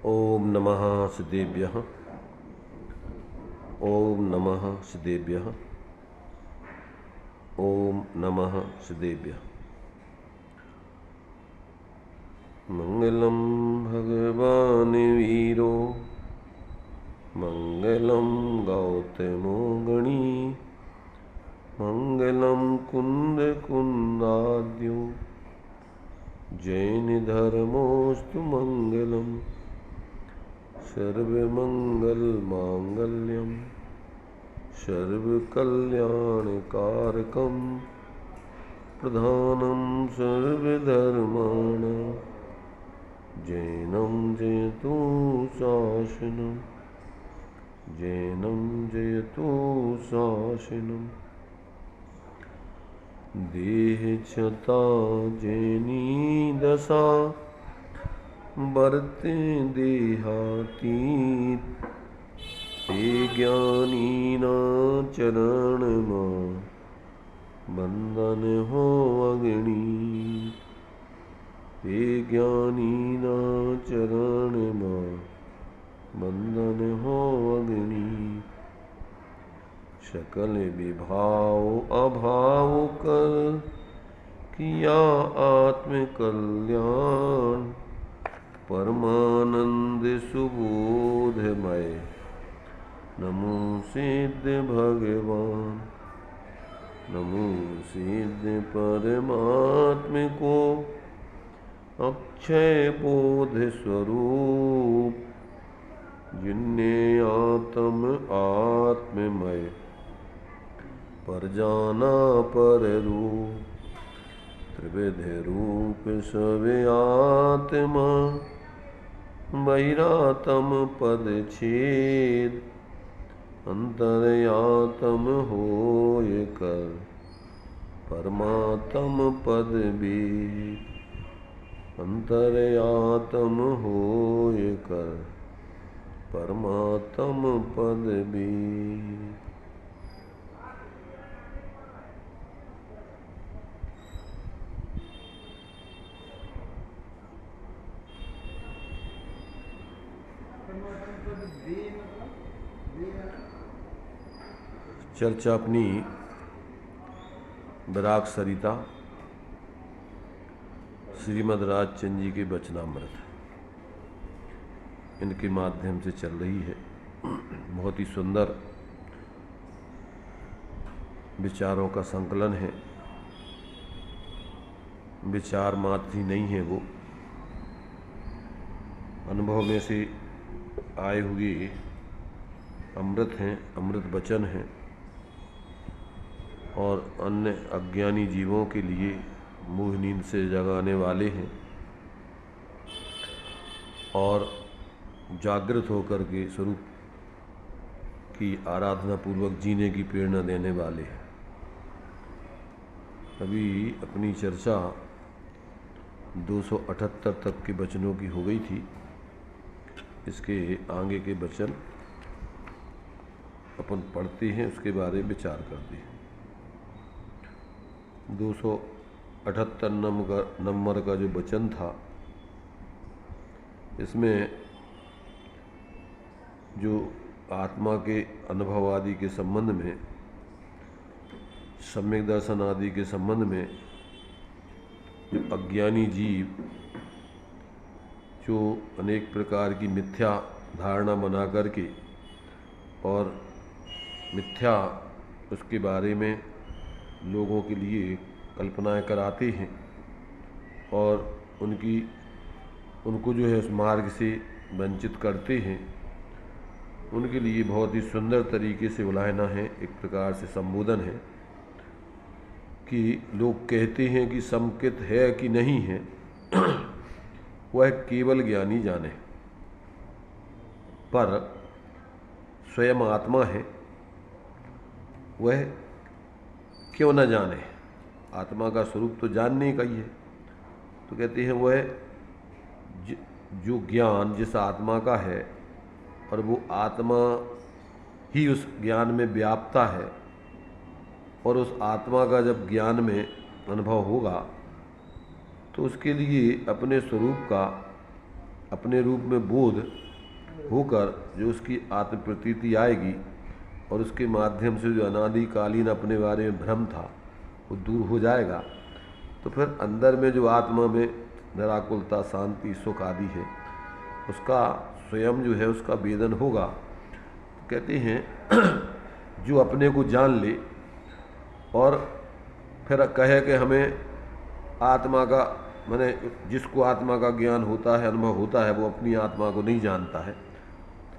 ओम नमः सिद्धेभ्यः। ओम नमः सिद्धेभ्यः। ओम नमः सिद्धेभ्यः। मंगलम भगवान वीरो मंगलम गौतमो गणी मंगलम कुंद कुंदाद्यो जैन धर्मोस्तु मंगलम सर्वमंगल मांगल्यम सर्वकल्याणकारकम प्रधानम सर्वधर्माणां जैनं जयतु शासनम् जैनं जयतु शासनम् देहच्छता जैनी दशा बरते देहातीत ते ज्ञानी ना चरण मां बंधन हो अग्नि ते ज्ञानी ना चरण मां बंधन हो अग्नि सकल विभाव अभाव कर किया आत्म कल्याण परमानंद सुबोधमय नमो सिद्ध भगवान नमो सिद्ध परमात्म को अक्षय बोध स्वरूप जिन्ने आत्ममय पर जाना पर रूप त्रिविध रूप सवे आत्मा बहिरातम पद छेद अंतरयातम होय कर परमात्म पद वेद अंतरयातम होय कर परमात्म पद वेद। चर्चा अपनी बराक सरिता श्रीमद् राजचंद जी के वचनामृत इनके माध्यम से चल रही है। बहुत ही सुंदर विचारों का संकलन है। विचार मात्र ही नहीं है, वो अनुभव में से आए हुए अमृत हैं, अमृत वचन हैं और अन्य अज्ञानी जीवों के लिए मोह नींद से जगाने वाले हैं और जागृत होकर के स्वरूप की आराधना पूर्वक जीने की प्रेरणा देने वाले हैं। अभी अपनी चर्चा 278 तक के वचनों की हो गई थी। इसके आगे के वचन अपन पढ़ते हैं, उसके बारे में विचार करते हैं। 278 नंबर का जो वचन था, इसमें जो आत्मा के अनुभव आदि के संबंध में, सम्यक दर्शन आदि के संबंध में जो अज्ञानी जीव जो अनेक प्रकार की मिथ्या धारणा बना करके और मिथ्या उसके बारे में लोगों के लिए कल्पनाएं कराते हैं और उनको जो है उस मार्ग से वंचित करते हैं, उनके लिए बहुत ही सुंदर तरीके से उलाहना है, एक प्रकार से संबोधन है कि लोग कहते हैं कि समकित है कि नहीं है वह केवल ज्ञानी जाने, पर स्वयं आत्मा है वह क्यों न जाने। आत्मा का स्वरूप तो जानने का ही है। तो कहते हैं वह जो ज्ञान जिस आत्मा का है और वो आत्मा ही उस ज्ञान में व्याप्ता है और उस आत्मा का जब ज्ञान में अनुभव होगा तो उसके लिए अपने स्वरूप का अपने रूप में बोध होकर जो उसकी आत्म प्रतीति आएगी और उसके माध्यम से जो अनादिकालीन अपने बारे में भ्रम था वो दूर हो जाएगा, तो फिर अंदर में जो आत्मा में निराकुलता, शांति, सुख आदि है उसका स्वयं जो है उसका वेदन होगा। तो कहते हैं जो अपने को जान ले और फिर कहे कि हमें आत्मा का, माने जिसको आत्मा का ज्ञान होता है, अनुभव होता है, वो अपनी आत्मा को नहीं जानता है।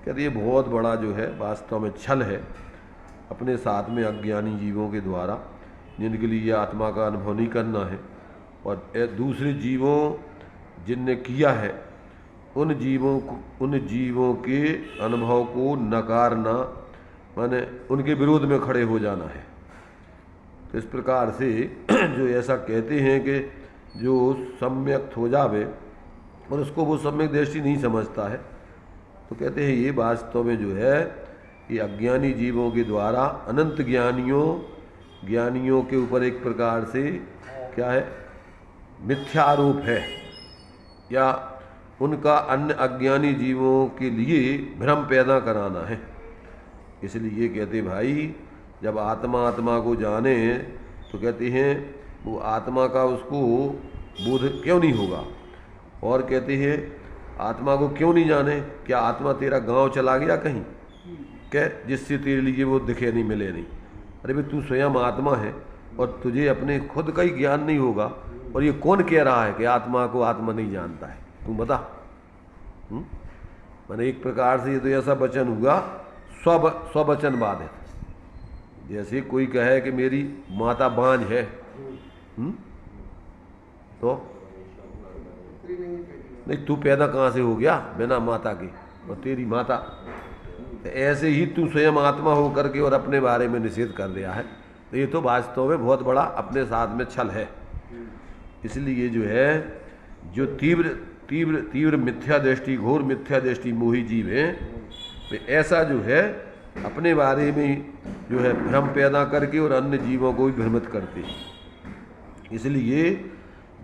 कहते ये बहुत बड़ा जो है वास्तव में छल है अपने साथ में अज्ञानी जीवों के द्वारा, जिनके लिए ये आत्मा का अनुभव नहीं करना है और दूसरे जीवों जिनने किया है उन जीवों के अनुभव को नकारना, माने उनके विरोध में खड़े हो जाना है। तो इस प्रकार से जो ऐसा कहते हैं कि जो सम्यक हो जावे और उसको वो सम्यक दृष्टि नहीं समझता है, तो कहते हैं ये वास्तव में जो है ये अज्ञानी जीवों के द्वारा अनंत ज्ञानियों के ऊपर एक प्रकार से क्या है, मिथ्यारोप है, या उनका अन्य अज्ञानी जीवों के लिए भ्रम पैदा कराना है। इसलिए ये कहते भाई जब आत्मा को जाने तो कहते हैं वो आत्मा का उसको बोध क्यों नहीं होगा, और कहते हैं आत्मा को क्यों नहीं जाने, क्या आत्मा तेरा गांव चला गया कहीं क्या जिससे तेरे लिए वो दिखे नहीं, मिले नहीं? अरे भाई तू स्वयं आत्मा है और तुझे अपने खुद का ही ज्ञान नहीं होगा, और ये कौन कह रहा है कि आत्मा को आत्मा नहीं जानता है? तू बता। मैंने एक प्रकार से ये तो ऐसा वचन हुआ स्ववचनवाद है। जैसे कोई कहे कि मेरी माता बांझ है, तो नहीं तू पैदा कहाँ से हो गया बिना माता के, और तेरी माता। तो ऐसे ही तू स्वयं आत्मा हो करके और अपने बारे में निषेध कर दिया है। तो ये तो वास्तव में बहुत बड़ा अपने साथ में छल है। इसलिए जो है जो तीव्र मिथ्या दृष्टि, घोर मिथ्या दृष्टि मोही जीव हैं, वे ऐसा जो है अपने बारे में जो है भ्रम पैदा करके और अन्य जीवों को भी भ्रमित करते हैं। इसलिए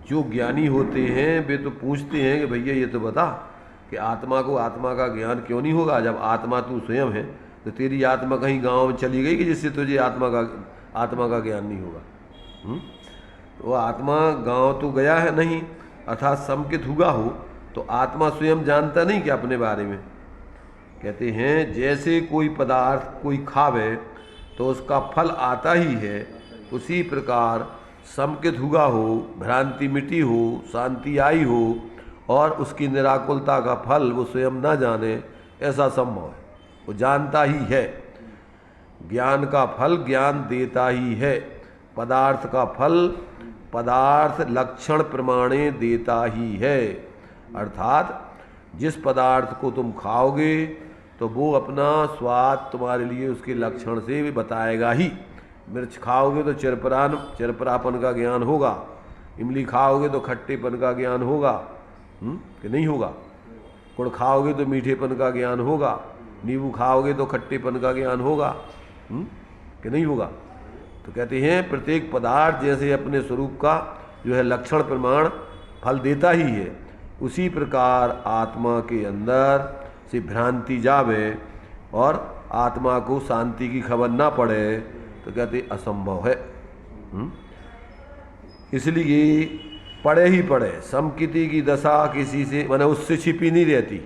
जो ज्ञानी होते हैं वे तो पूछते हैं कि भैया ये तो बता कि आत्मा को आत्मा का ज्ञान क्यों नहीं होगा, जब आत्मा तू स्वयं है, तो तेरी आत्मा कहीं गांव में चली गई कि जिससे तुझे आत्मा का ज्ञान नहीं होगा? तो आत्मा गांव तो गया है नहीं, अर्थात संकित हुआ हो, तो आत्मा स्वयं जानता नहीं क्या अपने बारे में? कहते हैं जैसे कोई पदार्थ कोई खावे तो उसका फल आता ही है, उसी प्रकार संकित हुआ हो, भ्रांति मिटी हो, शांति आई हो और उसकी निराकुलता का फल वो स्वयं ना जाने, ऐसा संभव है। वो जानता ही है, ज्ञान का फल ज्ञान देता ही है, पदार्थ का फल पदार्थ लक्षण प्रमाणे देता ही है। अर्थात जिस पदार्थ को तुम खाओगे तो वो अपना स्वाद तुम्हारे लिए उसके लक्षण से भी बताएगा ही। मिर्च खाओगे तो चिरपरापन का ज्ञान होगा, इमली खाओगे तो खट्टेपन का ज्ञान होगा कि नहीं होगा? गुड़ खाओगे तो मीठेपन का ज्ञान होगा, नींबू खाओगे तो खट्टेपन का ज्ञान होगा कि नहीं होगा? तो कहते हैं प्रत्येक पदार्थ जैसे अपने स्वरूप का जो है लक्षण प्रमाण फल देता ही है, उसी प्रकार आत्मा के अंदर से भ्रांति जावे और आत्मा को शांति की खबर ना पड़े तो कहते असंभव है। इसलिए पड़े ही पड़े, समकिति की दशा किसी से माने उससे छिपी नहीं रहती।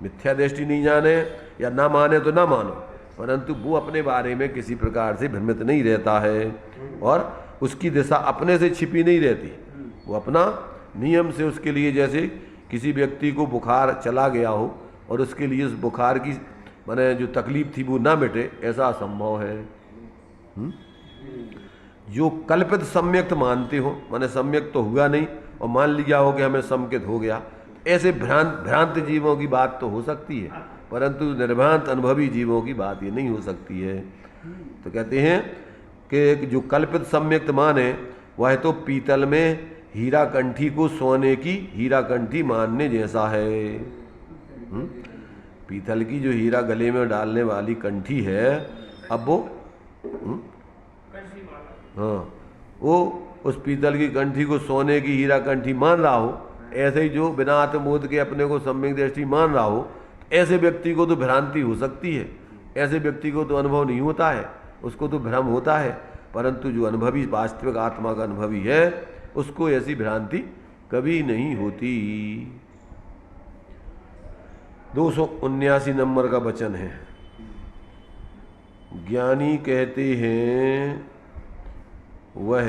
मिथ्या दृष्टि नहीं जाने या ना माने तो ना मानो, परंतु वो अपने बारे में किसी प्रकार से भ्रमित नहीं रहता है और उसकी दिशा अपने से छिपी नहीं रहती। वो अपना नियम से, उसके लिए जैसे किसी व्यक्ति को बुखार चला गया हो और उसके लिए उस बुखार की माने जो तकलीफ थी वो ना मिटे, ऐसा असंभव है। जो कल्पित सम्यक्त मानते हो, माने सम्यक्त तो हुआ नहीं और मान लिया हो कि हमें सम्यक्त हो गया, ऐसे भ्रांत जीवों की बात तो हो सकती है, परंतु निर्भ्रांत अनुभवी जीवों की बात ये नहीं हो सकती है। तो कहते हैं कि जो कल्पित सम्यक्त माने वह तो पीतल में हीरा कंठी को सोने की हीरा कंठी मानने जैसा है। पीतल की जो हीरा गले में डालने वाली कंठी है, अब वो हाँ वो उस पीतल की कंठी को सोने की हीरा कंठी मान रहा हो ऐसे ही जो बिना आत्मबोध के अपने को सम्यक दृष्टि मान रहा हो, ऐसे व्यक्ति को तो भ्रांति हो सकती है, ऐसे व्यक्ति को तो अनुभव नहीं होता है, उसको तो भ्रम होता है, परंतु जो अनुभवी वास्तविक आत्मा का अनुभवी है उसको ऐसी भ्रांति कभी नहीं होती। 279 नंबर का वचन है। ज्ञानी कहते हैं वह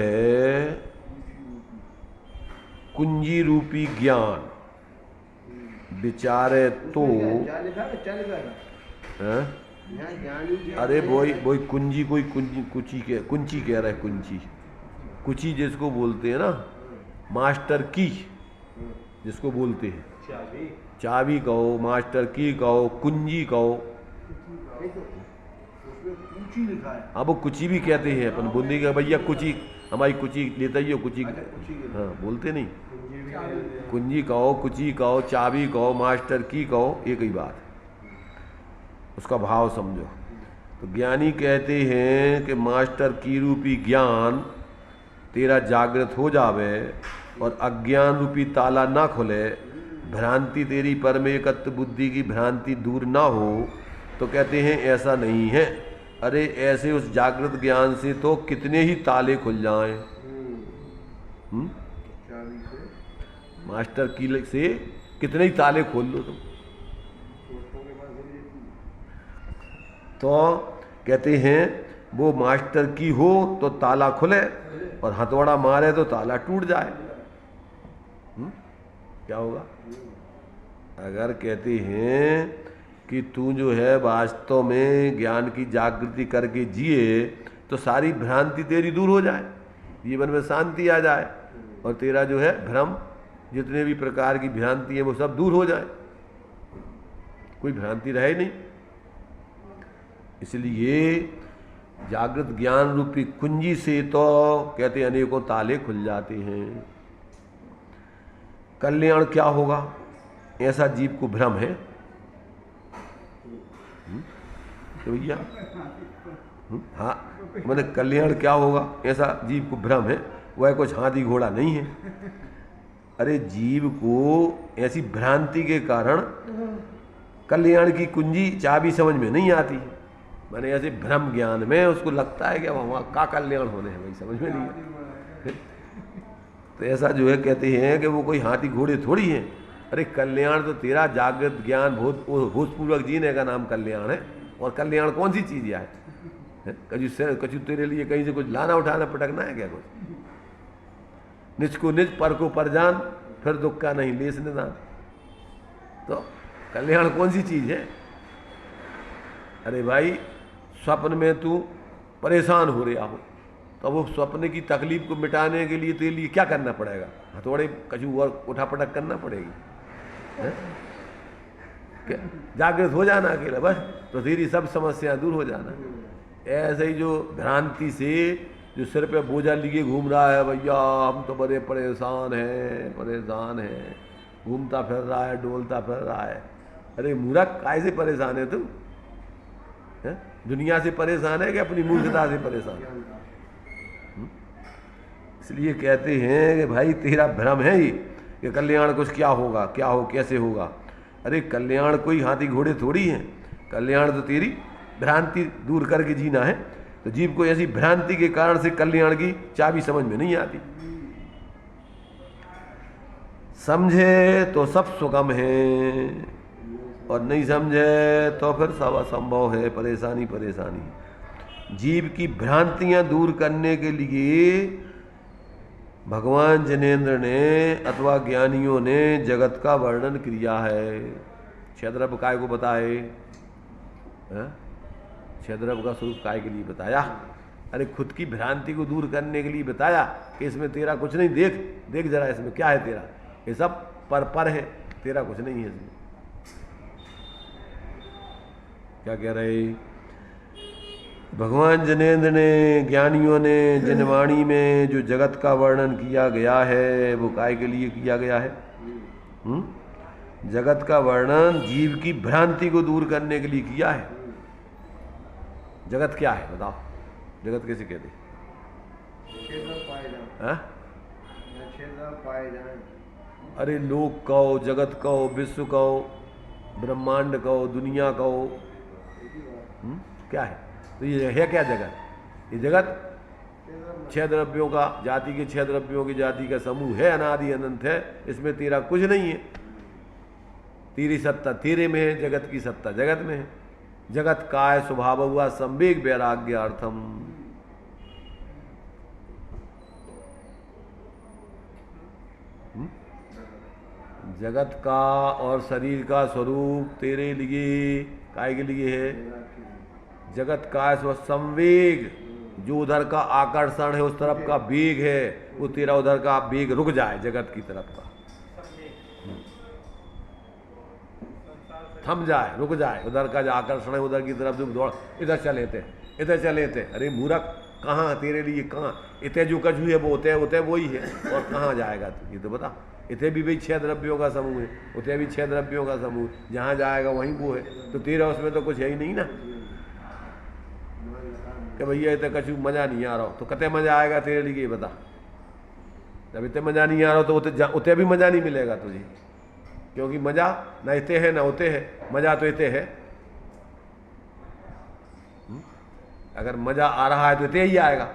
कुंजी रूपी ज्ञान विचारे तो अरे वही कुंजी, कोई कुंची कह रहा है, कुंची जिसको बोलते हैं ना, मास्टर की जिसको बोलते हैं, चाबी कहो, मास्टर की कहो, कुंजी कहो, हाँ वो कुची भी कहते हैं अपन बूंदी का, भैया कुची, हमारी कुची लेता ही हो, कुची हाँ बोलते नहीं, कुंजी कहो, कुची कहो, चाबी कहो, मास्टर की कहो, एक ही बात, उसका भाव समझो। तो ज्ञानी कहते हैं कि मास्टर की रूपी ज्ञान तेरा जागृत हो जावे और अज्ञान रूपी ताला ना खुले, भ्रांति तेरी परम एकत्व बुद्धि की भ्रांति दूर ना हो, तो कहते हैं ऐसा नहीं है। अरे ऐसे उस जागृत ज्ञान से तो कितने ही ताले खुल जाएं, मास्टर की से कितने ही ताले खोल लो तुम। तो कहते हैं वो मास्टर की हो तो ताला खुले और हथौड़ा मारे तो ताला टूट जाए। क्या होगा? अगर कहते हैं कि तू जो है वास्तव में ज्ञान की जागृति करके जिए तो सारी भ्रांति तेरी दूर हो जाए, जीवन में शांति आ जाए और तेरा जो है भ्रम, जितने भी प्रकार की भ्रांति है वो सब दूर हो जाए, कोई भ्रांति रहे नहीं। इसलिए जागृत ज्ञान रूपी कुंजी से तो कहते हैं अनेकों ताले खुल जाते हैं। कल्याण क्या होगा ऐसा जीव को भ्रम है तो भैया, हाँ मैंने कल्याण क्या होगा ऐसा जीव को भ्रम है, वह कुछ हाथी घोड़ा नहीं है। अरे जीव को ऐसी भ्रांति के कारण कल्याण की कुंजी चाबी समझ में नहीं आती, मैंने ऐसे भ्रम ज्ञान में उसको लगता है कि वहाँ का कल्याण होने हैं, भाई समझ में नहीं। तो ऐसा जो है कहते हैं कि वो कोई हाथी घोड़े थोड़ी हैं। अरे कल्याण तो तेरा जागृत ज्ञान भूतपूर्वक जीने का नाम कल्याण है। और कल्याण कौन सी चीज़ है? कछु तेरे लिए कहीं से कुछ लाना उठाना पटकना है क्या? कुछ निज को निज पर को पर जान, फिर दुख का नहीं लेस निदान। तो कल्याण कौन सी चीज़ है? अरे भाई स्वप्न में तू परेशान हो रहा हो तो वो स्वप्न की तकलीफ को मिटाने के लिए तेरे लिए क्या करना पड़ेगा? हथौड़े कछु और उठा पटक करना पड़ेगी? जागृत हो जाना अकेला बस, तो तेरी सब समस्या दूर हो जाना। ऐसे ही जो भ्रांति से जो सिर पे बोझा लिए घूम रहा है, भैया हम तो बड़े परेशान हैं, घूमता फिर रहा है, डोलता फिर रहा है। अरे मूर्ख, काय से परेशान है तुम? दुनिया से परेशान है कि अपनी मूर्खता से परेशान? इसलिए कहते हैं कि भाई तेरा भ्रम है ही कि कल्याण कुछ क्या होगा, क्या हो, कैसे होगा। अरे कल्याण कोई हाथी घोड़े थोड़ी हैं, कल्याण तो तेरी भ्रांति दूर करके जीना है। तो जीव को ऐसी भ्रांति के कारण से कल्याण की चाबी समझ में नहीं आती। समझे तो सब सुगम है और नहीं समझे तो फिर सब असंभव है, परेशानी। जीव की भ्रांतियां दूर करने के लिए भगवान जिनेन्द्र ने अथवा ज्ञानियों ने जगत का वर्णन किया है। क्षेत्रप काय को बताए, क्षेत्रप का स्वरूप काय के लिए बताया? अरे खुद की भ्रांति को दूर करने के लिए बताया कि इसमें तेरा कुछ नहीं, देख जरा इसमें क्या है तेरा, ये सब पर है, तेरा कुछ नहीं है इसमें। क्या कह रहे भगवान जिनेन्द्र ने, ज्ञानियों ने जिन वाणी में जो जगत का वर्णन किया गया है वो काय के लिए किया गया है? जगत का वर्णन जीव की भ्रांति को दूर करने के लिए किया है। जगत क्या है बताओ? जगत कैसे कहते? अरे लोक कहो, जगत कहो, विश्व कहो, ब्रह्मांड कहो, दुनिया कहो, क्या है? तो ये है क्या जगत? ये जगत 6 द्रव्यों का, जाति के 6 द्रव्यों की जाति का समूह है, अनादि अनंत है। इसमें तेरा कुछ नहीं है। तेरी सत्ता तेरे में है, जगत की सत्ता जगत में है। जगत काय स्वभाव हुआ संवेग वैराग्यार्थम। जगत का और शरीर का स्वरूप तेरे लिए काय के लिए है? जगत का संवेग, जो उधर का आकर्षण है, उस तरफ का वेग है, वो तेरा उधर का वेग रुक जाए, जगत की तरफ का थम जाए, रुक जाए। उधर का जो आकर्षण है, उधर की तरफ जो दौड़, इधर चले थे, इधर चले थे। अरे मूर्ख, कहाँ तेरे लिए कहाँ? इतने जो कछु है वो होते वही है, और कहाँ जाएगा तू? ये तो बता। इतने भी भाई 6 द्रव्यों का समूह है, उतने भी 6 द्रव्यों का समूह, जहाँ जाएगा वहीं वो है। तो तेरा उसमें तो कुछ है ही नहीं ना कि भैया इतने कछु मजा नहीं आ रहा हो। तो कते मजा आएगा तेरे लिए, ये बता। जब इतने मजा नहीं आ रहा तो उतने भी मजा नहीं मिलेगा तुझे, क्योंकि मजा ना इतने है ना उतने है। मजा तो इतने है। अगर मजा आ रहा है तो इतने ही आएगा,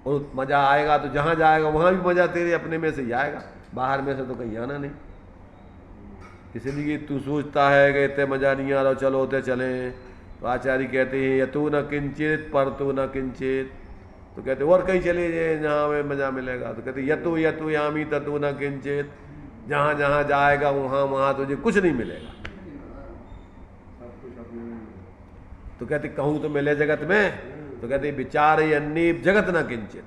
और मजा आएगा तो जहाँ जाएगा वहाँ भी मजा तेरे अपने में से ही आएगा, बाहर में से तो कहीं आना नहीं। इसलिए तू सोचता है कि इतने मजा नहीं आ रहा, चलो उतने चलें। तो आचार्य कहते हैं यतु न किंचित पर तो न किंचित। तो कहते और कहीं चले जाए जहाँ हमें मजा मिलेगा। तो कहते यतु यतु यामी ततु न किंचित। जहाँ जहाँ जाएगा वहाँ वहाँ तुझे कुछ नहीं मिलेगा। तो कहते कहूँ तो मिले जगत में? तो कहते विचार अन्य जगत न किंचित।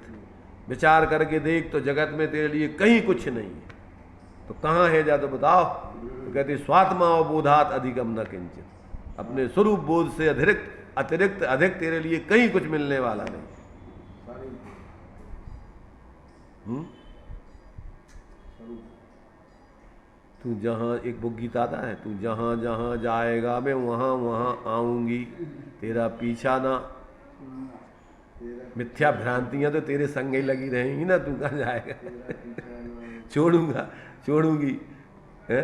विचार करके देख तो जगत में तेरे लिए कहीं कुछ नहीं है। तो कहाँ है जा तो बताओ। तो कहते स्वात्मा बोधात अधिकम न किंचित। अपने स्वरूप बोध से अतिरिक्त अधिक तेरे लिए कहीं कुछ मिलने वाला नहीं। तू जहाँ, एक बुक गीत आता है, तू जहाँ जहाँ जाएगा मैं वहाँ वहाँ आऊंगी, तेरा पीछा ना। मिथ्या भ्रांतियां तो तेरे संग ही लगी रहेंगी ना, तू कहाँ जाएगा? छोड़ूंगी है?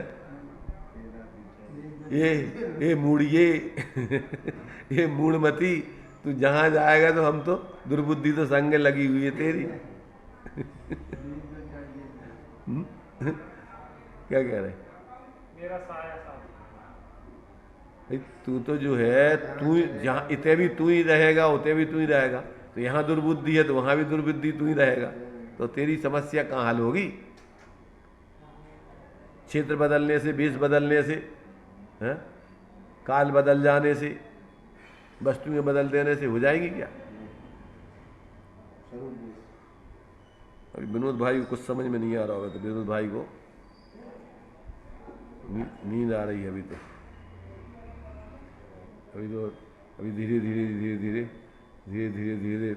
ये मूड़िए ये मूढ़मती, तू जहाँ जाएगा तो हम तो दुर्बुद्धि तो संग लगी हुई है तेरी। क्या कह रहे? मेरा साया भाई तू तो जो है, तू जहाँ इतने भी तू ही रहेगा, उतने भी तू ही रहेगा। तो यहाँ दुर्बुद्धि है तो वहाँ भी दुर्बुद्धि तू ही रहेगा। तो तेरी समस्या कहाँ हल होगी? क्षेत्र बदलने से, वेश बदलने से, है? काल बदल जाने से, वस्तुएं बदल देने से हो जाएगी क्या? अभी विनोद भाई को कुछ समझ में नहीं आ रहा होगा, तो विनोद भाई को नींद आ रही है अभी तो। अभी धीरे धीरे धीरे धीरे धीरे धीरे धीरे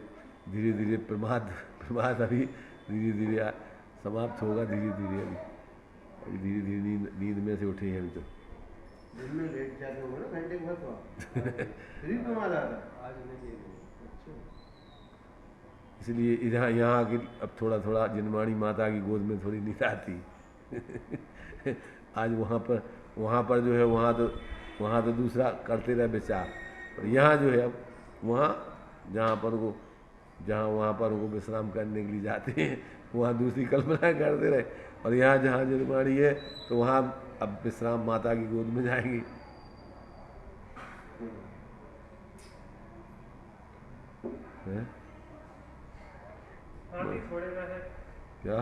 धीरे धीरे प्रमाद अभी धीरे धीरे समाप्त होगा। धीरे धीरे अभी धीरे धीरे नींद में से उठे हैं अभी तो। इसलिए यहाँ की अब थोड़ा थोड़ा जिनवाणी माता की गोद में थोड़ी नींद आती। आज वहाँ पर जो है, वहाँ तो दूसरा करते रहे विचार, और यहाँ जो है अब वहाँ वहाँ पर वो विश्राम करने के लिए जाते हैं, वहाँ दूसरी कल्पना करते रहे। और यहाँ जहाँ जिनवाणी है तो वहाँ अब विश्राम माता की गोद में जाएंगी। क्या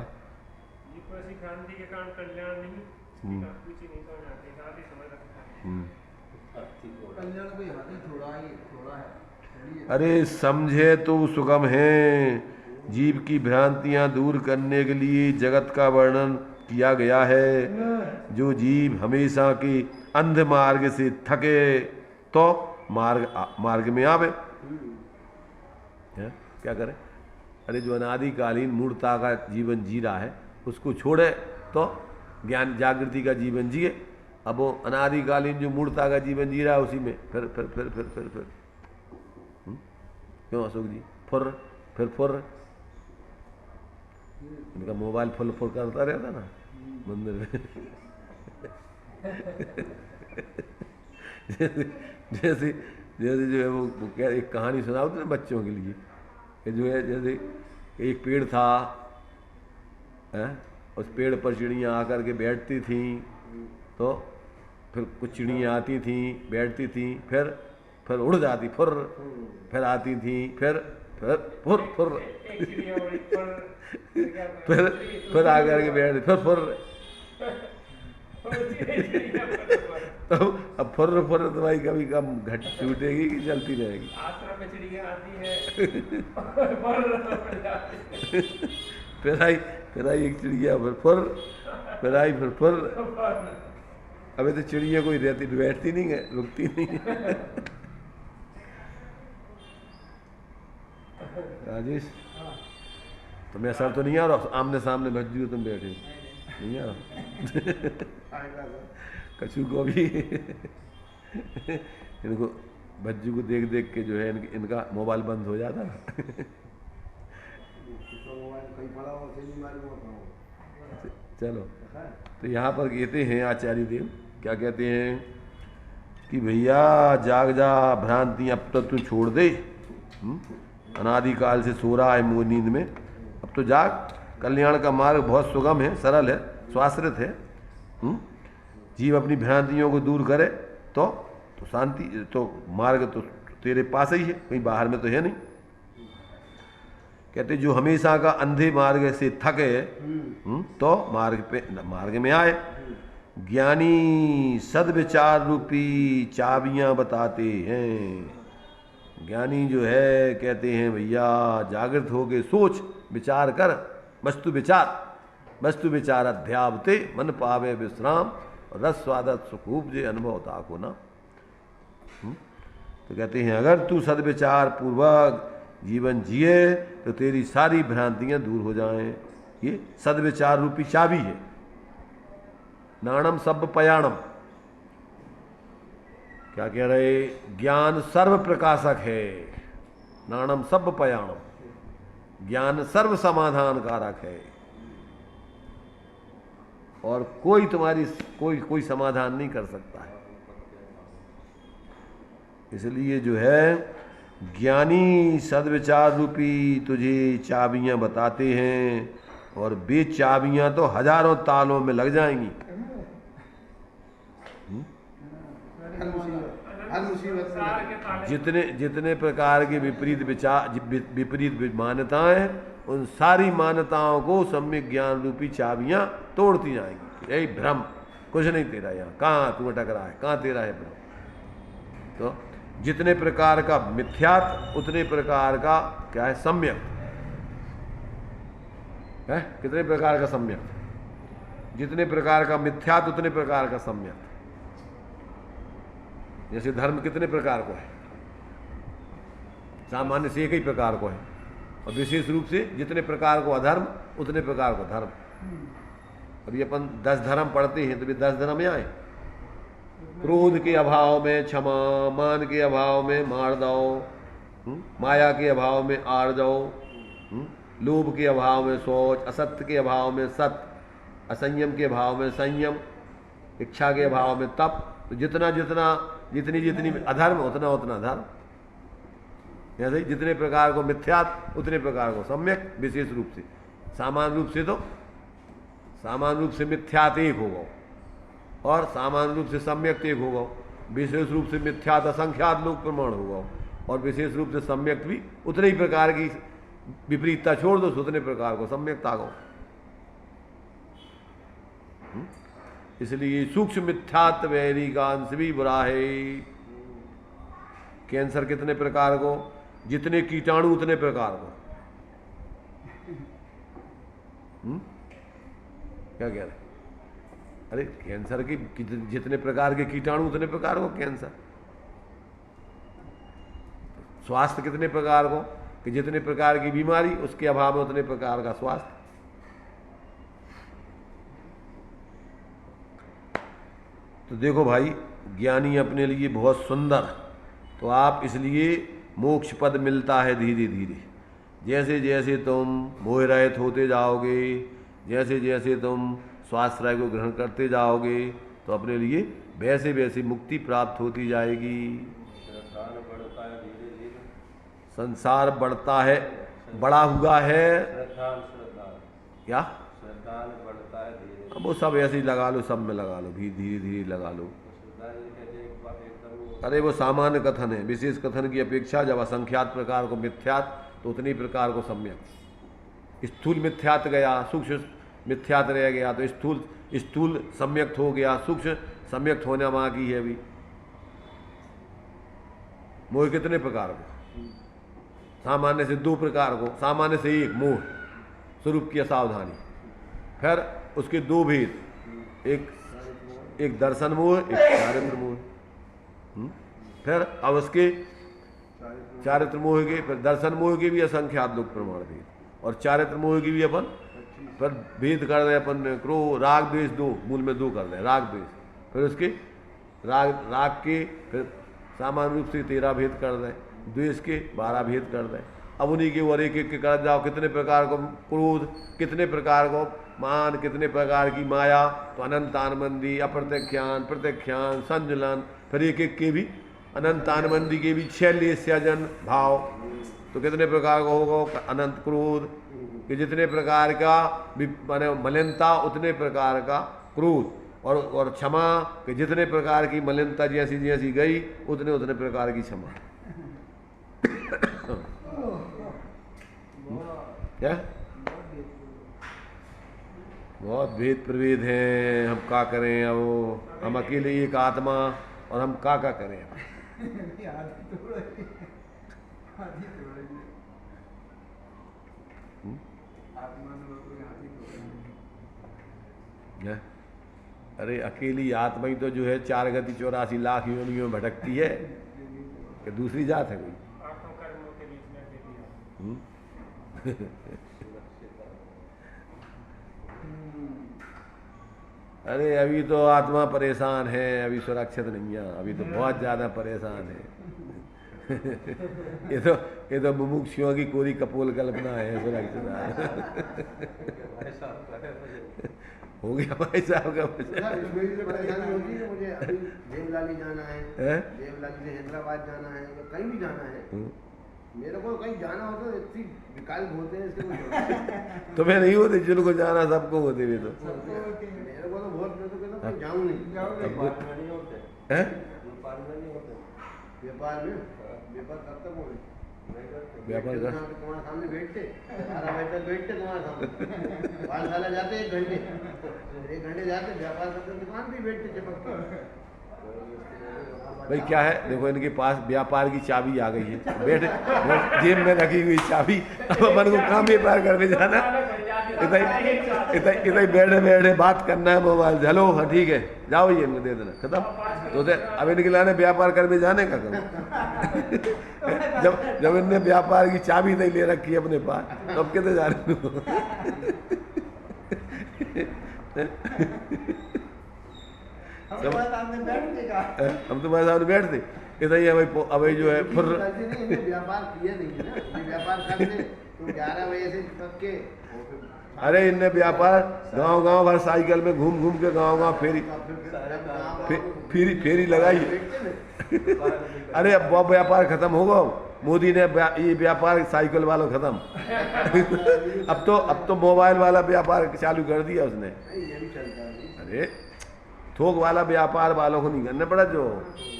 ये कोई ऐसी क्रांति के कारण कल्याण नहीं, कुछ ही नहीं समझ आते, साथ ही समझ रखता है। अरे समझे तो सुगम है। जीव की भ्रांतियां दूर करने के लिए जगत का वर्णन किया गया है। जो जीव हमेशा के अंध मार्ग से थके तो मार्ग में आवे। क्या करे? अरे जो अनादिकालीन मूर्खता का जीवन जी रहा है उसको छोड़े तो ज्ञान जागृति का जीवन जिए। अब वो अनादिकालीन जो मूर्खता का जीवन जी रहा है उसी में फिर क्यों अशोक जी? फिर इनका मोबाइल फुल करता रहता ना। मंदिर में जैसे जैसे जैसे जो है वो क्या एक कहानी सुनाओ ना बच्चों के लिए कि जो है जैसे एक पेड़ था है, उस पेड़ पर चिड़ियाँ आकर के बैठती थीं, तो फिर कुछ चिड़ियाँ आती थीं, बैठती थीं, फिर उड़ जाती, फिर आती थीं, फिर फुर एक चिड़िया बड़ी पर क्या फिर आकर के बैठ फिर तो अब फुर तो भाई कभी कम घट छूटेगी कि चलती रहेगी। आश्रम में चिड़िया आती है पर जाती है। फिर आई एक चिड़िया फिर आई फिर अबे तो चिड़िया कोई रहती बैठती नहीं है, रुकती नहीं है। राजेश तुम्हें असर तो नहीं आ रहा, आमने सामने भज्जू हो तुम बैठे नहीं आ रहा कछू को भी इनको भज्जू को देख देख के जो है इनका मोबाइल बंद हो जाता ना। चलो तो यहाँ पर कहते हैं आचार्य देव क्या कहते हैं कि भैया जाग जा भ्रांति अब तो तू छोड़ दे, अनादिकाल से सो रहा है मोह नींद में, अब तो जाग। कल्याण का मार्ग बहुत सुगम है, सरल है, स्वाश्रित है। जीव अपनी भ्रांतियों को दूर करे तो शांति, तो मार्ग तो तेरे पास ही है, कहीं बाहर में तो है नहीं। कहते जो हमेशा का अंधे मार्ग से थके तो मार्ग में आए। ज्ञानी सद्विचार रूपी चाबियां बताते हैं। ज्ञानी जो है कहते हैं भैया जागृत होके सोच विचार कर, वस्तु विचार अध्यावते मन पावे विश्राम, रस स्वादत सुखूब जे अनुभव ताको ना। तो कहते हैं अगर तू सद्विचार पूर्वक जीवन जिए तो तेरी सारी भ्रांतियां दूर हो जाएं। ये सद्विचार रूपी चाबी है। नाणम सब पयाणम, क्या कह रहे, ज्ञान सर्व प्रकाशक है। नाणम सब पयाणम, ज्ञान सर्व समाधान कारक है और कोई तुम्हारी कोई समाधान नहीं कर सकता है। इसलिए जो है ज्ञानी सद्विचार रूपी तुझे चाबियां बताते हैं और वे चाबियां तो हजारों तालों में लग जाएंगी। जितने प्रकार के विपरीत मान्यताएं, उन सारी मान्यताओं को सम्यक ज्ञान रूपी चाबियां तोड़ती जाएंगी। यही भ्रम, कुछ नहीं तेरा, यहाँ कहाँ तू अटक रहा है, कहाँ तेरा है भ्रम। तो जितने प्रकार का मिथ्यात उतने प्रकार का क्या है सम्यक है। कितने प्रकार का सम्यक, जितने प्रकार का मिथ्यात उतने प्रकार का सम्यक। जैसे धर्म कितने प्रकार को है, सामान्य से एक ही प्रकार को है, और विशेष रूप से जितने प्रकार को अधर्म उतने प्रकार को धर्म। अभी अपन 10 धर्म पढ़ते हैं तो भी 10 धर्म आए। क्रोध के अभाव में क्षमा, मान के अभाव में मार दो, माया के अभाव में आड़ जाओ, लोभ के अभाव में सोच, असत्य के अभाव में सत्य, असंयम के अभाव में संयम, इच्छा के अभाव में तप। तो जितनी अधर्म उतना धर्म। जैसे जितने प्रकार को मिथ्यात उतने प्रकार को सम्यक। विशेष रूप से सामान्य रूप से मिथ्यात एक होगा और सामान्य रूप से सम्यक एक होगा। विशेष रूप से मिथ्यात असंख्यात लोक प्रमाण होगा और विशेष रूप से सम्यक भी उतने ही प्रकार की विपरीतता छोड़ दो, उतने प्रकार को सम्यकता को। इसलिए सूक्ष्म मिथ्यात वैरी का अंश भी बुरा है। कैंसर कितने प्रकार को, जितने कीटाणु उतने प्रकार को। क्या कह रहे, अरे कैंसर की जितने प्रकार के कीटाणु उतने प्रकार को कैंसर। स्वास्थ्य कितने प्रकार को, कि जितने प्रकार की बीमारी उसके अभाव में उतने प्रकार का स्वास्थ्य। तो देखो भाई, ज्ञानी अपने लिए बहुत सुंदर, तो आप इसलिए मोक्ष पद मिलता है धीरे धीरे। जैसे जैसे तुम मोह रहित होते जाओगे, जैसे जैसे तुम स्वाश्रय को ग्रहण करते जाओगे तो अपने लिए वैसे वैसे मुक्ति प्राप्त होती जाएगी। संसार बढ़ता है, बड़ा हुआ है क्या? अब वो सब ऐसे ही लगा लो, सब में लगा लो, भी धीरे धीरे लगा लो। अरे वो सामान्य कथन है, विशेष कथन की अपेक्षा जब असंख्यात प्रकार को मिथ्यात तो उतनी प्रकार को सम्यक। स्थूल मिथ्यात गया, सूक्ष्म मिथ्यात रह गया, तो स्थूल सम्यक हो गया, सूक्ष्म सम्यक होने वहाँ की है। अभी मोह कितने प्रकार को? सामान्य से 2 प्रकार को, सामान्य से 1 मोह स्वरूप की असावधानी, फिर उसके 2 भेद, एक दर्शन मोह, एक चारित्र मोह। फिर अब उसके चारित्र मोह के, फिर दर्शन मोह के भी असंख्यात लोग प्रमाण भेद, और चारित्र मोह की भी अपन फिर भेद कर रहे अपन क्रोध राग द्वेष 2, मूल में 2 कर रहे राग द्वेष, फिर उसके राग के फिर सामान्य रूप से 13 भेद कर रहे, द्वेष के 12 भेद कर रहे। अब उन्हीं के और एक के कर जाओ, कितने प्रकार को क्रोध, कितने प्रकार को मान, कितने प्रकार की माया, तो अनंतानबंदी, अप्रत्यख्यान, प्रत्यख्यान, संजलन, फिर एक के भी अनंतानबंदी के भी 6 लेस्यजन भाव, तो कितने प्रकार का होगा? अनंत क्रोध कि जितने प्रकार का माने मलिनता उतने प्रकार का क्रोध, और क्षमा कि जितने प्रकार की मलिनता जैसी जैसी गई उतने उतने प्रकार की क्षमा। क्या बहुत भेद प्रभेद हैं। हम क्या करें? अब हम अकेले एक आत्मा, और हम क्या करें? अरे अकेली आत्मा ही तो जो है 4 गति 84 लाख योनियों में भटकती है, कि दूसरी जात है कोई? अरे अभी तो आत्मा परेशान है, अभी सुरक्षित नहीं है, अभी तो बहुत ज़्यादा परेशान है। ये तो मुमुक्षुओं की कोरी कपोल कल्पना है सुरक्षित। हो गया भाई साहब का परेशानी होती है मुझे। अभी देवलाली जाना है, देवलाली से हैदराबाद जाना है, कहीं भी जाना है, मेरे को कहीं जाना होता है इतनी विकल्प होते हैं इसके कुछ। तुम्हें नहीं होते? जिनको जाना सबको होते हुए तो मेरे को तो बहुत, मैं तो कहता हूँ जाऊँ नहीं। व्यापार में व्यापार कब तक हो? व्यापार कर तुम्हारे सामने बैठते 12 बजे तक बैठते तुम्हारे सामने, पाठशाला जाते 1 घंटे जाते, व्यापार करते दुकान भी बैठते चिपक के। भाई क्या है, देखो इनके पास व्यापार की चाबी आ गई है, बैठे जेब में रखी हुई चाबी। अब अपन को काम व्यापार करने जाना, इतना बैठे बैठे बात करना है मोबाइल, चलो हाँ ठीक है जाओ, ये इनको दे देना, खत्म। तो अब इनके लाने व्यापार करने जाने का करो। जब इनने व्यापार की चाबी नहीं ले रखी है अपने पास, तो अब कितने जाने हम तुम्हारे सामने बैठते इतना ही। अभी जो है फिर व्यापार किया नहीं है ना, व्यापार करते तो 11 बजे से पक्के। अरे इनने व्यापार गांव भर साइकिल में घूम के गांव फेरी लगाई। अरे अब वो व्यापार खत्म होगा, मोदी ने ये व्यापार साइकिल वालों खत्म। अब तो मोबाइल वाला व्यापार चालू कर दिया उसने। अरे थोक वाला व्यापार वालों को नहीं करना पड़ा जो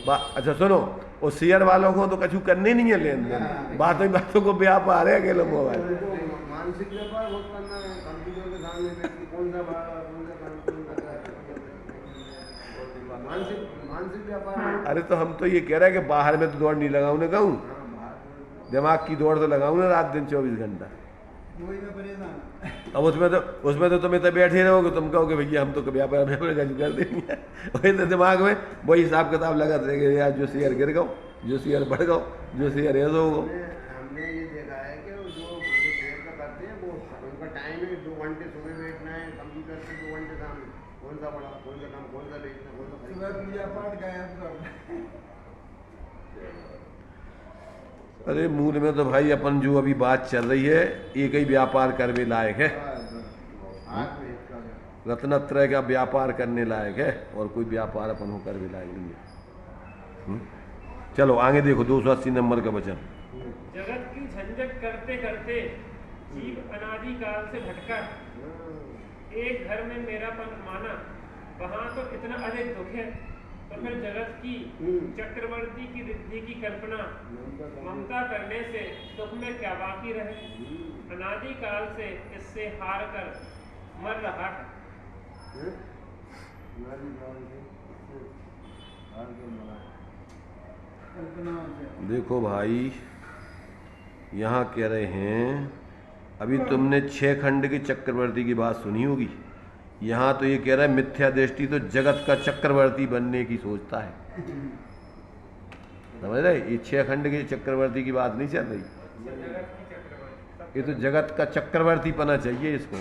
अच्छा सुनो, और शेयर वालों को तो कछु करने नहीं है लेन देन, बातों को व्यापार है अकेले मोबाइल। मानसिक व्यापार बहुत करना है, कंप्यूटर के सामने बैठ के कौन सा मानसिक व्यापार। अरे तो हम तो ये कह रहे हैं कि बाहर में तो दौड़ नहीं लगाऊं ना, कहूँ दिमाग की दौड़ तो लगाऊं ना रात दिन 24 घंटा। अब उसमें तो तुम इतना बैठे रहोगे, तुम कहोगे भैया हम तो व्यापार कर देंगे। वही तो दिमाग में वही हिसाब किताब लगा रहेगा, यार जो शेयर गिर गो, जो शेयर बढ़ गो, जो शेयर ऐसा होगा। हमने ये देखा है कि जो शेयर का करते हैं वो उनका टाइम है 2 घंटे सुबह बैठना है कंप्यूटर से, 2 घंटे सामने कौन सा बड़ा, कौन सा कम, कौन सा बेचना, कौन सा पूजा पाठ गया। अरे मूल में तो भाई अपन जो अभी बात चल रही है एक ही व्यापार करने लायक है। रत्नत्रय का व्यापार करने लायक है, और कोई व्यापार अपन होकर भी लायक नहीं है। चलो आगे देखो 280 नंबर का वचन। जगत की झंझट करते करते जीव अनादि काल से भटका, एक घर में मेरापन माना, वहां तो इतना अधिक दुख है, तो फिर जगत की चक्रवर्ती की रिद्धि की कल्पना ममता करने से दुख में क्या बाकी रहे। अनादि काल से इससे हार कर मर रहा है। देखो भाई, यहाँ कह रहे हैं, अभी तुमने 6 खंड की चक्रवर्ती की बात सुनी होगी। यहाँ तो ये कह रहा है मिथ्या दृष्टि तो जगत का चक्रवर्ती बनने की सोचता है। समझ रहे, ये 6 खंड की चक्रवर्ती की बात नहीं चल रही, ये तो जगत का चक्रवर्ती पना चाहिए इसको।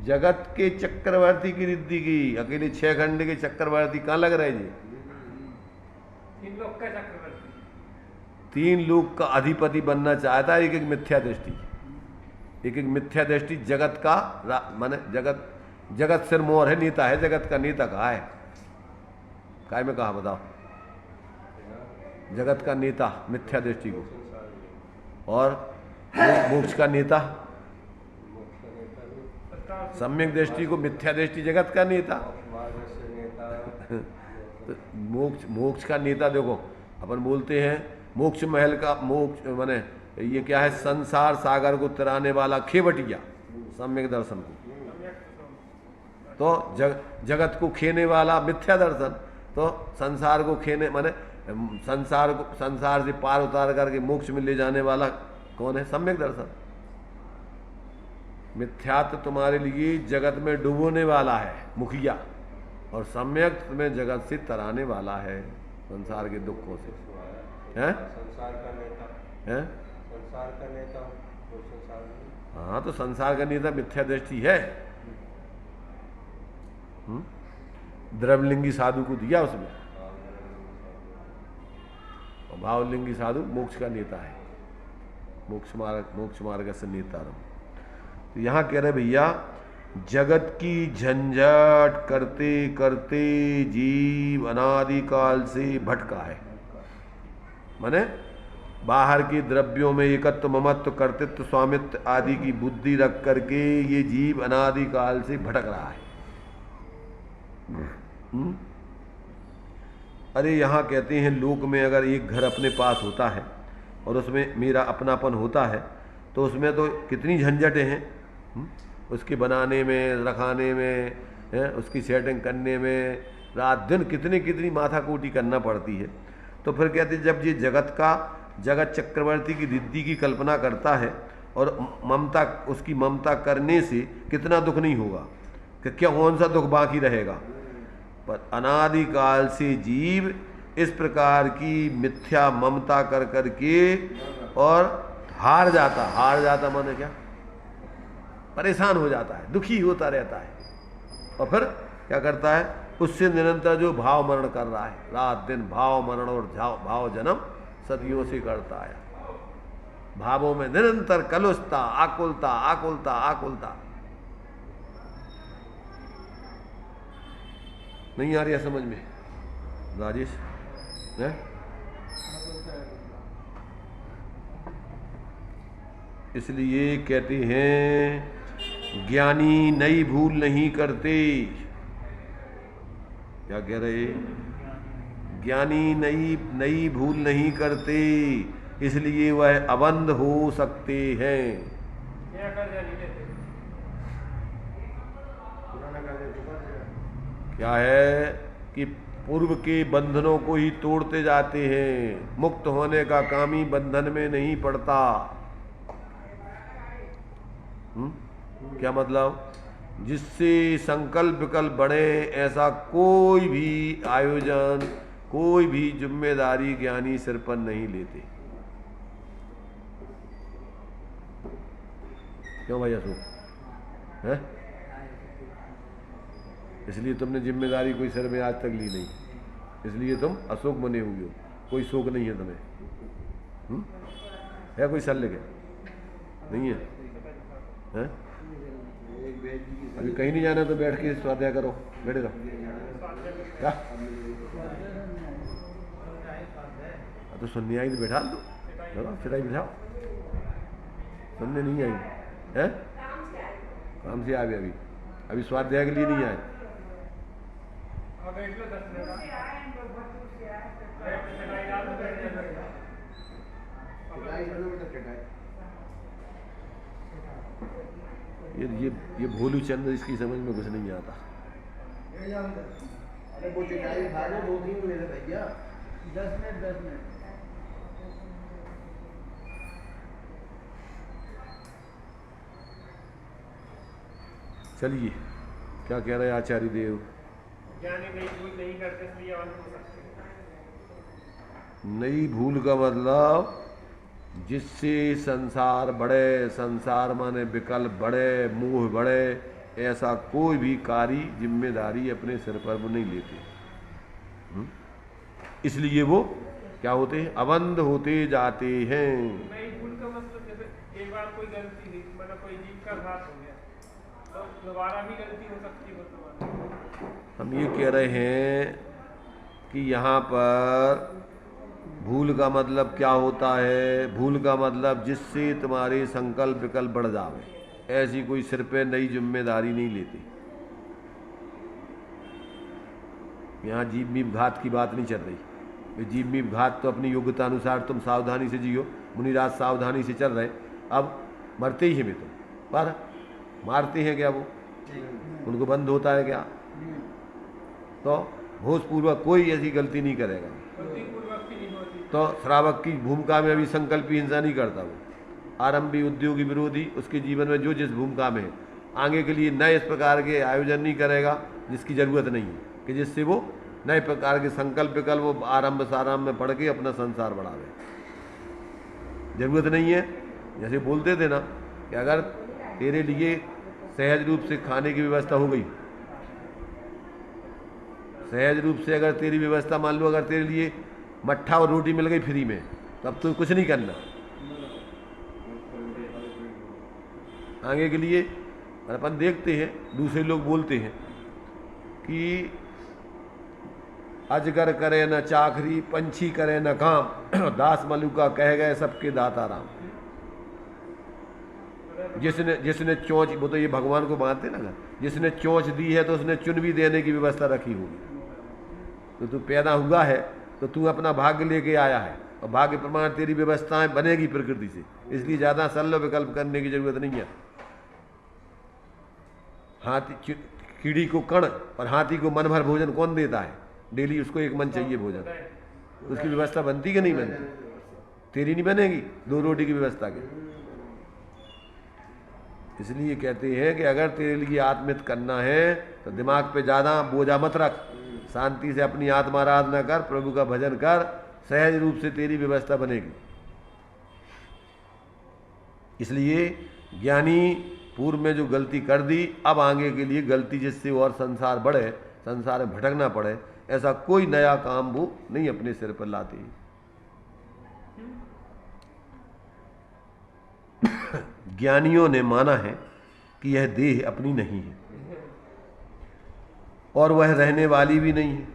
जगत के चक्रवर्ती की रिद्धि की, अकेले 6 खंड के चक्रवर्ती कहाँ लग रहे जी? 3 लोक का चक्रवर्ती, 3 लोक का अधिपति बनना चाहता है। एक एक मिथ्या दृष्टि, एक एक मिथ्या दृष्टि जगत का माने जगत सिर मोर है, नेता है, जगत का नेता कहा है? काय में कहा बताओ? जगत का नेता मिथ्या दृष्टि को, और मोक्ष का नेता सम्यक दृष्टि को। मिथ्या दृष्टि जगत का नेता, मोक्ष का नेता। देखो अपन बोलते हैं मोक्ष महल का, मोक्ष माने ये क्या है? संसार सागर को तिराने वाला खेवटिया, सम्यक दर्शन को। तो जगत को खेने वाला मिथ्या दर्शन, तो संसार को खेने माने संसार से पार उतार करके मोक्ष में ले जाने वाला कौन है? सम्यक दर्शन। मिथ्यात्व तुम्हारे लिए जगत में डुबोने वाला है मुखिया, और सम्यक तुम्हें जगत से तराने वाला है संसार के दुखों से। हैं? संसार का नेता हैं? संसार का नेता तो संसार। हाँ, तो संसार का नेता मिथ्या दृष्टि है। द्रवलिंगी साधु को दिया उसमें, और भावलिंगी साधु मोक्ष का नेता है, मोक्ष मार्ग से नेता रहो। तो यहाँ कह रहे भैया, जगत की झंझट करते करते जीव अनादिकाल से भटका है। माने बाहर के द्रव्यों में एकत्व, ममत्व, कर्तृत्व, स्वामित्व आदि की बुद्धि रख करके ये जीव अनादिकाल से भटक रहा है। अरे यहाँ कहते हैं लोक में अगर एक घर अपने पास होता है और उसमें मेरा अपनापन होता है, तो उसमें तो कितनी झंझटें हैं। उसके बनाने में, रखाने में, उसकी सेटिंग करने में रात दिन कितनी माथाकूटी करना पड़ती है। तो फिर कहते जब ये जगत चक्रवर्ती की रिद्धि की कल्पना करता है और ममता, उसकी ममता करने से कितना दुख नहीं होगा, कि क्या कौन सा दुख बाकी रहेगा। पर अनादिकाल से जीव इस प्रकार की मिथ्या ममता कर करके और हार जाता माने क्या? परेशान हो जाता है, दुखी होता रहता है, और फिर क्या करता है? उससे निरंतर जो भाव मरण कर रहा है, रात दिन भाव मरण और भाव जन्म सदियों से करता है। भावों में निरंतर कलुषता, आकुलता। नहीं आ रही है समझ में राजेश? है? इसलिए कहते हैं ज्ञानी नई भूल नहीं करते। क्या कह रहे? ज्ञानी नई भूल नहीं करते, इसलिए वह अबंध हो सकते हैं। क्या है कि पूर्व के बंधनों को ही तोड़ते जाते हैं। मुक्त होने का काम ही बंधन में नहीं पड़ता। क्या मतलब? जिससे संकल्प विकल्प बढ़े ऐसा कोई भी आयोजन, कोई भी जिम्मेदारी ज्ञानी सिर पर नहीं लेते। क्यों भाई अशोक? है? इसलिए तुमने जिम्मेदारी कोई सिर में आज तक ली नहीं, इसलिए तुम अशोक बने हुए हो। कोई शोक नहीं है तुम्हें। है कोई शल्य के? नहीं है। हैं? एक वेद जी की अभी कहीं नहीं जाना तो बैठ के स्वाध्याय करो, बैठे रहो क्या? तो सुनने आई तो बैठा दो, चलो चटाई बिठाओ। सुनने नहीं आई है? काम से आए अभी, अभी स्वाध्याय के लिए नहीं आए। और बैठ लो 10 मिनट ये भोलू चंद्र, इसकी समझ में कुछ नहीं आता। अरे वो चटाई खा लो 2-3 मिनट भैया, 10 मिनट। चलिए, क्या कह रहे हैं आचार्य देव? ज्ञानी नई भूल नहीं करते इसलिए और हो सकते। नई भूल का मतलब जिससे संसार बढ़े, संसार माने विकल्प बढ़े, मोह बढ़े, ऐसा कोई भी कार्य जिम्मेदारी अपने सिर पर वो नहीं लेते। इसलिए वो क्या होते हैं? अबंध होते जाते हैं। नई भूल का मतलब जैसे एक बार कोई गलती हुई, मतलब कोई जीव का घात हो गया तो दोबारा भी गलती हो सकती है वर्तमान। हम ये कह रहे हैं कि यहाँ पर भूल का मतलब क्या होता है? भूल का मतलब जिससे तुम्हारे संकल्प विकल्प बढ़ जावे, ऐसी कोई सिर पे नई जिम्मेदारी नहीं लेते। यहाँ जीव मीव घात की बात नहीं चल रही। जीव मीव घात तो अपनी योग्यता अनुसार तुम सावधानी से जियो, मुनिराज सावधानी से चल रहे। अब मरते ही हैं तो पर मारते हैं क्या वो? उनको बंद होता है क्या? तो होशपूर्वक कोई ऐसी गलती नहीं करेगा। तो श्रावक की भूमिका में अभी संकल्प हिंसा नहीं करता वो। आरंभी उद्योगी विरोधी उसके जीवन में जो जिस भूमिका में है, आगे के लिए नए इस प्रकार के आयोजन नहीं करेगा जिसकी जरूरत नहीं है, कि जिससे वो नए प्रकार के संकल्प विकल्प वो आरंभ सारंभ में पढ़ के अपना संसार बढ़ावे। जरूरत नहीं है। जैसे बोलते थे ना कि अगर तेरे लिए सहज रूप से खाने की व्यवस्था हो गई, सहज रूप से अगर तेरी व्यवस्था, मान लो अगर तेरे लिए मट्ठा और रोटी मिल गई फ्री में, तो अब तो कुछ नहीं करना आगे के लिए। और अपन देखते हैं दूसरे लोग बोलते हैं कि अजगर करे न चाकरी, पंछी करे न काम, दास मलुका कह गए सबके दाता राम। जिसने चोंच, वो तो ये भगवान को मानते ना, जिसने चोंच दी है तो उसने चुन भी देने की व्यवस्था रखी होगी। तो तू पैदा हुआ है तो तू अपना भाग्य लेके आया है, और भाग्य प्रमाण तेरी व्यवस्थाएं बनेगी प्रकृति से, इसलिए ज़्यादा सरल विकल्प करने की जरूरत नहीं है। हाथी कीड़ी को कण और हाथी को मन भर भोजन कौन देता है? डेली उसको एक मन चाहिए भोजन। उसकी व्यवस्था बनती कि नहीं बनती? तेरी नहीं बनेगी 2 रोटी की व्यवस्था के। इसलिए कहते हैं कि अगर तेरे लिए आत्मित करना है तो दिमाग पे ज़्यादा बोझा मत रख, शांति से अपनी आत्माराधना कर, प्रभु का भजन कर, सहज रूप से तेरी व्यवस्था बनेगी। इसलिए ज्ञानी पूर्व में जो गलती कर दी, अब आगे के लिए गलती जिससे और संसार बढ़े, संसार में भटकना पड़े, ऐसा कोई नया काम वो नहीं अपने सिर पर लाते। ज्ञानियों ने माना है कि यह देह अपनी नहीं है और वह रहने वाली भी नहीं है।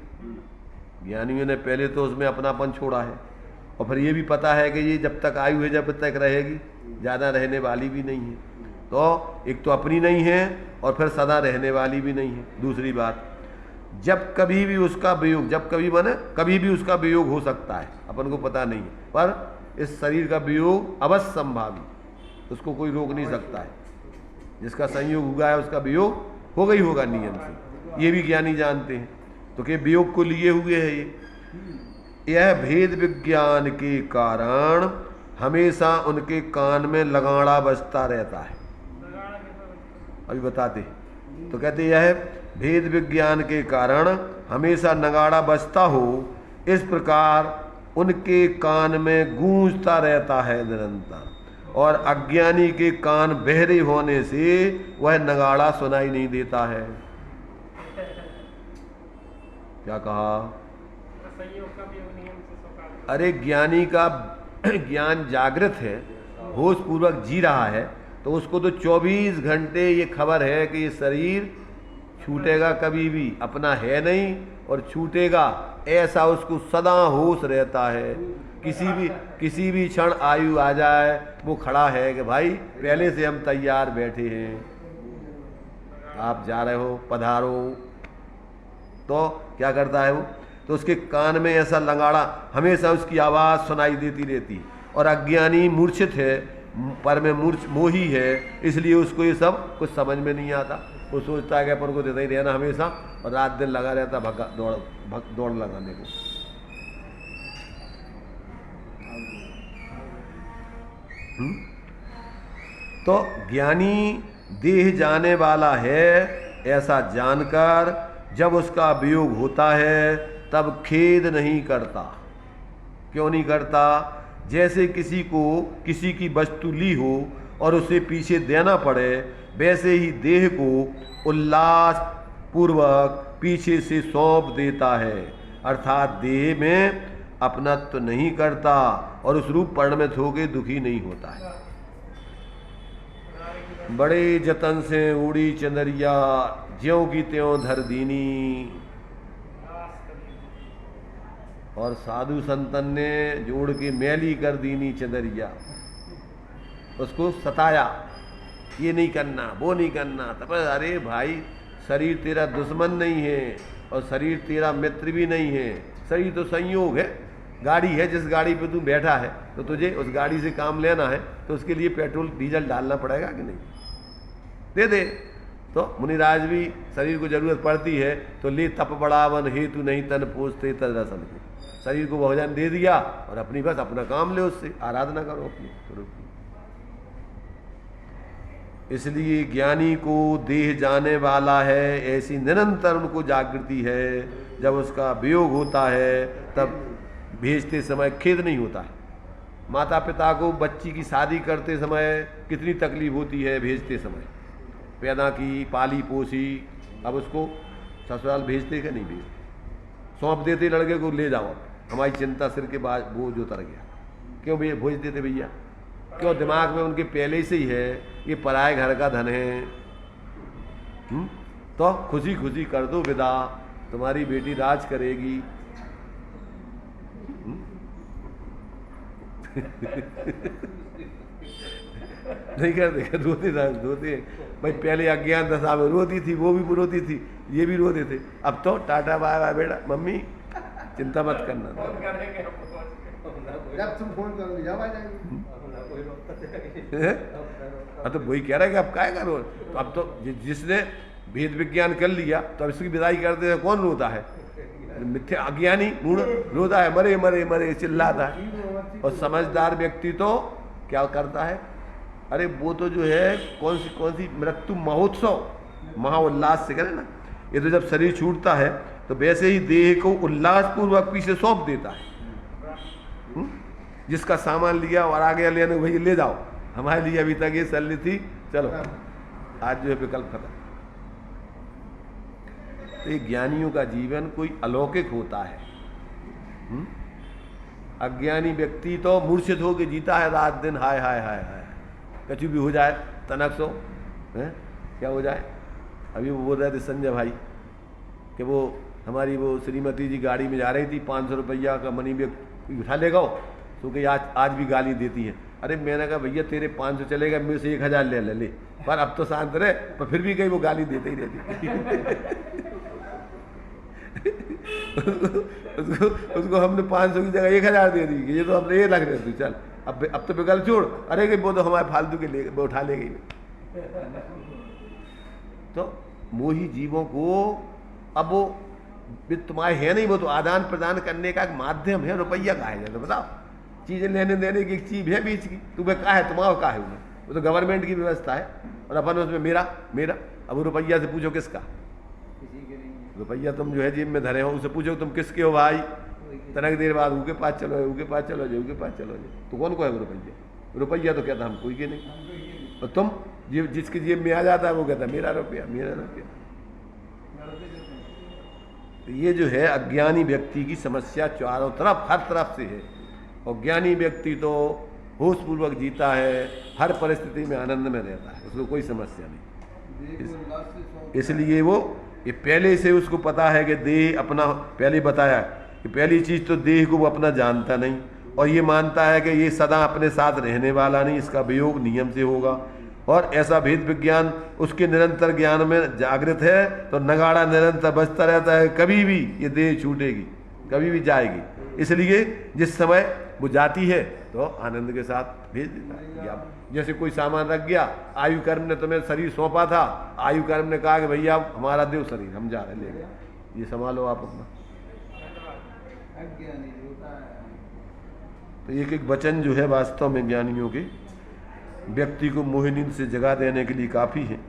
ज्ञानियों ने पहले तो उसमें अपनापन छोड़ा है, और फिर ये भी पता है कि ये जब तक आयु है जब तक रहेगी, ज़्यादा रहने वाली भी नहीं है। तो एक तो अपनी नहीं है और फिर सदा रहने वाली भी नहीं है। दूसरी बात, जब कभी भी उसका वियोग, जब कभी माने कभी भी उसका वियोग हो सकता है, अपन को पता नहीं है, पर इस शरीर का वियोग अवश्य संभावी, उसको कोई रोक नहीं सकता है। जिसका संयोग हुआ है उसका वियोग होगा ही होगा नियम से, ये भी ज्ञानी जानते हैं। तो कि वियोग को लिए हुए है यह भेद विज्ञान के कारण हमेशा उनके कान में लगाड़ा बजता रहता है। अभी बताते हैं। तो कहते यह भेद विज्ञान के कारण हमेशा नगाड़ा बजता हो, इस प्रकार उनके कान में गूंजता रहता है निरंतर, और अज्ञानी के कान बहरे होने से वह नगाड़ा सुनाई नहीं देता है। क्या कहा? अरे ज्ञानी का ज्ञान जागृत है, होश पूर्वक जी रहा है, तो उसको तो 24 घंटे ये खबर है कि ये शरीर छूटेगा कभी भी, अपना है नहीं और छूटेगा, ऐसा उसको सदा होश रहता है। किसी भी क्षण आयु आ जाए वो खड़ा है कि भाई पहले से हम तैयार बैठे हैं, आप जा रहे हो, पधारो। तो क्या करता है वो, तो उसके कान में ऐसा लंगाड़ा हमेशा उसकी आवाज़ सुनाई देती रहती। और अज्ञानी मूर्छित है, पर में मोही है, इसलिए उसको ये सब कुछ समझ में नहीं आता। वो सोचता है कि अपन को देता ही रहना हमेशा, और रात दिन लगा रहता दौड़ लगाने को। तो ज्ञानी देह जाने वाला है ऐसा जानकर जब उसका वियोग होता है तब खेद नहीं करता। क्यों नहीं करता? जैसे किसी को किसी की वस्तु ली हो और उसे पीछे देना पड़े, वैसे ही देह को उल्लास पूर्वक पीछे से सौंप देता है, अर्थात देह में अपनत्व नहीं करता और उस रूप परिणमित होकर दुखी नहीं होता है। बड़े जतन से उड़ी चंदरिया, ज्यों की त्यों धर दीनी। और साधु संतन ने जोड़ के मैली कर दीनी चंदरिया, उसको सताया, ये नहीं करना वो नहीं करना। तब अरे भाई, शरीर तेरा दुश्मन नहीं है और शरीर तेरा मित्र भी नहीं है, शरीर तो संयोग है, गाड़ी है, जिस गाड़ी पे तू बैठा है तो तुझे उस गाड़ी से काम लेना है, तो उसके लिए पेट्रोल डीजल डालना पड़ेगा कि नहीं? दे दे। तो मुनिराज भी शरीर को जरूरत पड़ती है तो ले तप बढ़ावन हेतु नहीं तन पोसते तद रसन को, शरीर को भोजन दे दिया और अपनी बस अपना काम ले, उससे आराधना करो अपनी स्वरूप की। इसलिए ज्ञानी को देह जाने वाला है ऐसी निरंतर उनको जागृति है। जब उसका वियोग होता है तब भेजते समय खेद नहीं होता है। माता पिता को बच्ची की शादी करते समय कितनी तकलीफ होती है, भेजते समय पैदा की, पाली पोसी, अब उसको ससुराल भेजते कि नहीं भेजते? सौंप देते लड़के को, ले जाओ, हमारी चिंता सिर के बाद बोझ उतर गया। क्यों भैया भेज देते भैया? क्यों? दिमाग में उनके पहले से ही है ये पराए घर का धन है। तो खुशी खुशी कर दो विदा, तुम्हारी बेटी राज करेगी। नहीं करते, रोते भाई। पहले अज्ञान दशा में रोती थी, वो भी रोती थी, ये भी रोते थे। अब तो टाटा बाय बाय बेटा, मम्मी चिंता मत करना। जब तुम फोन करोगे जब आ जाएंगे। तो वही कह रहा है कि अब क्या करो। तो अब तो जिसने वेद विज्ञान कर लिया तो अब इसकी विदाई करते हैं, कौन रोता है? मिथ्या अज्ञानी मूढ़ रोता है, मरे मरे मरे चिल्लाता है। और समझदार व्यक्ति तो क्या करता है, अरे वो तो जो है कौन सी मृत्यु महोत्सव महाउल्लास से करे ना। ये तो जब शरीर छूटता है तो वैसे ही देह को उल्लास पूर्वक पीछे सौंप देता है। जिसका सामान लिया और आगे लेने भाई ले जाओ, हमारे लिए अभी तक ये चल थी, चलो आज जो है विकल्प खत्म। तो ये ज्ञानियों का जीवन कोई अलौकिक होता है। अज्ञानी व्यक्ति तो मूर्छित होकर जीता है रात दिन, हाय हाय हाय हाय, कछु भी हो जाए, तनक सो है क्या हो जाए। अभी वो बोल रहे थे संजय भाई कि वो हमारी वो श्रीमती जी गाड़ी में जा रही थी, 500 रुपया का मनी बैग उठा लेगा तो कि आज भी गाली देती है। अरे मैंने कहा भैया तेरे 500 चलेगा, मेरे से 1000 ले, पर अब तो शांत रहे, पर फिर भी कहीं वो गाली देते ही रहती। उसको हमने 500 की जगह 1000 दे दी, ये तो हमने 1 लाख दे दी, चल अब तो विकल्प छोड़। अरे कि वो तो हमारे फालतू के ले उठा ले गई। तो मोही जीवों को अब वो तुम्हारे है नहीं, वो तो आदान प्रदान करने का एक माध्यम है। रुपया का है, तो बताओ, चीजें लेने देने की एक चीज है बीच की, तुम्हें का है, तुम्हारा का है, वो तो गवर्नमेंट की व्यवस्था है और अपन उसमें मेरा। अब वो रुपया से पूछो किसका? रुपया तुम जो है जेब में धरे हो, उससे पूछो तुम किसके हो भाई, तनक देर बाद उनके पास चलो जाए, तो कौन को है वो रुपया? तो कहता हम कोई के नहीं। और तुम जिसकी जेब में आ जाता है वो कहता मेरा रुपया। तो ये जो है अज्ञानी व्यक्ति की समस्या चारों तरफ हर तरफ से है। और ज्ञानी व्यक्ति तो होश पूर्वक जीता है, हर परिस्थिति में आनंद में रहता है, उसको कोई समस्या नहीं। इसलिए वो ये पहले से उसको पता है कि देह अपना, पहले बताया कि पहली चीज़ तो देह को वो अपना जानता नहीं, और ये मानता है कि ये सदा अपने साथ रहने वाला नहीं, इसका वियोग नियम से होगा। और ऐसा भेद विज्ञान उसके निरंतर ज्ञान में जागृत है, तो नगाड़ा निरंतर बजता रहता है, कभी भी ये देह छूटेगी, कभी भी जाएगी। इसलिए जिस समय वो जाती है तो आनंद के साथ भेज देता है। या जैसे कोई सामान रख गया, आयु कर्म ने तुम्हें शरीर सौंपा था, आयु कर्म ने कहा कि भैया हमारा देव शरीर हम जा रहे, ले गए, ये संभालो आप अपना। तो एक एक वचन जो है वास्तव में ज्ञानियों के व्यक्ति को मोहिनी से जगा देने के लिए काफ़ी है।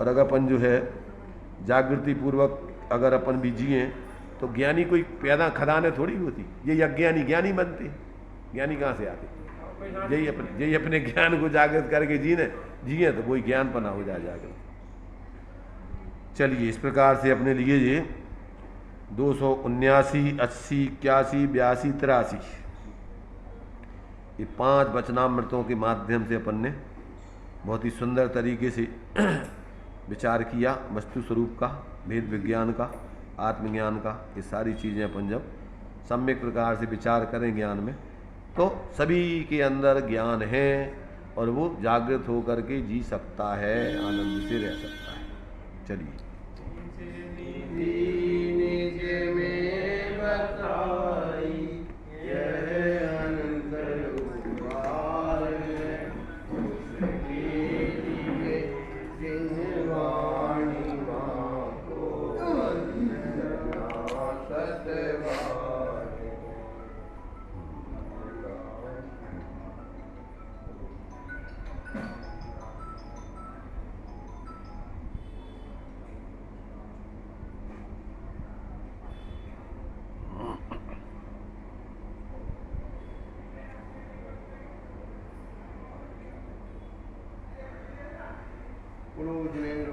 और अगर अपन जो है जागृति पूर्वक अगर अपन भी जिए तो ज्ञानी कोई पैदा खदाने थोड़ी होती, ये अज्ञानी ज्ञानी बनते हैं। ज्ञानी कहाँ से आते? यही अपने ज्ञान को जागृत करके जिए तो वही ज्ञानपना हो जाए जागृत। चलिए, इस प्रकार से अपने लिए ये 279, 80, 81, 82, 83 ये 5 वचनामृतों के माध्यम से अपन ने बहुत ही सुंदर तरीके से विचार किया वस्तु स्वरूप का, भेद विज्ञान का, आत्मज्ञान का। ये सारी चीज़ें अपन जब सम्यक प्रकार से विचार करें ज्ञान में, तो सभी के अंदर ज्ञान है और वो जागृत होकर के जी सकता है, आनंद से रह सकता है। चलिए,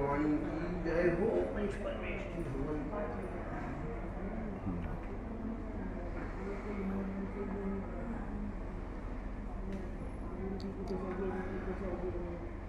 वाणी की जय हो। पंच परमेश्वर भगवान Thank you.